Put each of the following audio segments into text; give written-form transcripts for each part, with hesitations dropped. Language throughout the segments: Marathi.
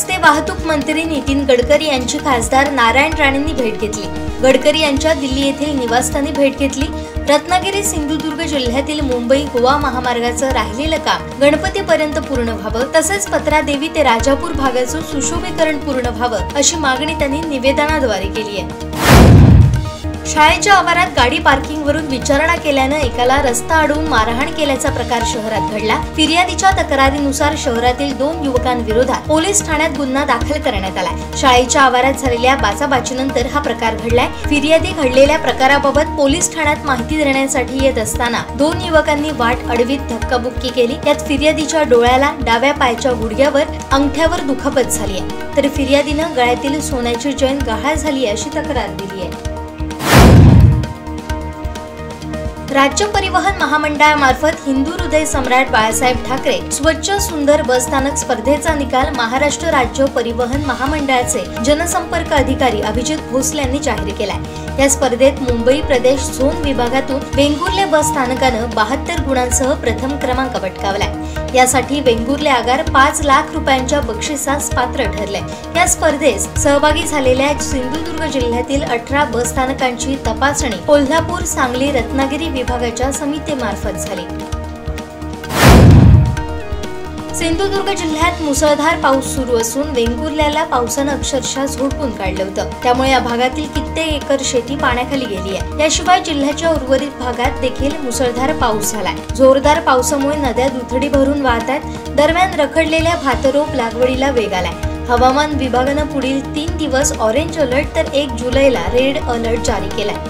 रस्ते वाहतूक मंत्री नितीन गडकरी यांची खासदार नारायण राणेंनी भेट घेतली। गडकरी यांच्या दिल्ली येथील निवासस्थानी भेट घेतली। रत्नागिरी सिंधुदुर्ग जिल्ह्यातील मुंबई गोवा महामार्गाचं राहिलेलं काम गणपतीपर्यंत पूर्ण व्हावं, तसेच पत्रादेवी ते राजापूर भागाचं सुशोभीकरण पूर्ण व्हावं अशी मागणी त्यांनी निवेदनाद्वारे केली आहे। शाळेच्या आवारात गाडी पार्किंगवरून विचारणा केल्यानं एकाला रस्ता अडवून मारहाण केल्याचा प्रकार शहरात घडला। फिर्यादीच्या तक्रारीनुसार शहरातील 2 युवकांविरोधात पोलीस ठाण्यात गुन्हा दाखल करण्यात आलाय। शाळेच्या आवारात झालेल्या बाचाबाचीनंतर हा प्रकार घडलाय। फिर्यादी घडलेल्या प्रकाराबाबत पोलीस ठाण्यात माहिती देण्यासाठी येत असताना 2 युवकांनी वाट अडवीत धक्काबुक्की केली। त्यात फिर्यादीच्या डोळ्याला, डाव्या पायाच्या गुडघ्यावर, अंगठ्यावर दुखापत झाली आहे, तर फिर्यादीनं गळ्यातील सोन्याची चेन गहाळ झाली अशी तक्रार दिली आहे। राज्य परिवहन महामंडळामार्फत हिंदू हृदय सम्राट बाळासाहेब ठाकरे स्वच्छ सुंदर बस स्थानक स्पर्धेचा निकाल महाराष्ट्र राज्य परिवहन महामंडळाचे जनसंपर्क अधिकारी अभिजित भोसले यांनी जाहीर केलाय। या स्पर्धेत मुंबई प्रदेश झोन विभागातून वेंगुर्ले बस स्थानकानं 72 गुणांसह प्रथम क्रमांक पटकावलाय। यासाठी वेंगुर्ले आगार 5 लाख रुपयांच्या बक्षिसास पात्र ठरले। या स्पर्धेत सहभागी झालेल्या सिंधुदुर्ग जिल्ह्यातील 18 बस स्थानकांची तपासणी कोल्हापूर, सांगली, रत्नागिरी विभागाच्या समितीमार्फत झाली। सिंधुदुर्ग जिल्ह्यात मुसळधार पाऊस सुरू असून वेंगुर्ल्याला पावसानं अक्षरशः झोडपून काढलं होतं। त्यामुळे या भागातील कित्येक एकर शेती पाण्याखाली गेली आहे। याशिवाय जिल्ह्याच्या उर्वरित भागात देखील मुसळधार पाऊस झालाय। जोरदार पावसामुळे नद्या दुथडी भरून वाहत आहेत। दरम्यान रखडलेल्या भातरोप लागवडीला वेग आलाय। हवामान विभागानं पुढील 3 दिवस ऑरेंज अलर्ट तर 1 जुलैला रेड अलर्ट जारी केलाय।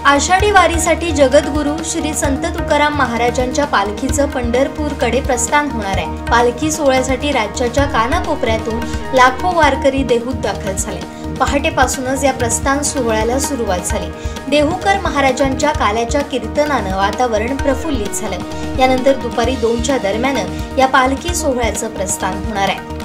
आषाढी वारीसाठी जगद्गुरू श्री संत तुकाराम महाराजांच्या पालखीचं पंढरपूरकडे प्रस्थान होणार आहे। पालखी सोहळ्यासाठी राज्याच्या कानाकोपऱ्यातून लाखो वारकरी देहूत दाखल झाले। पहाटेपासूनच या प्रस्थान सोहळ्याला सुरुवात झाली। देहूकर महाराजांच्या काल्याच्या कीर्तनानं वातावरण प्रफुल्लित झालं। यानंतर दुपारी 2च्या दरम्यान या पालखी सोहळ्याचं प्रस्थान होणार आहे।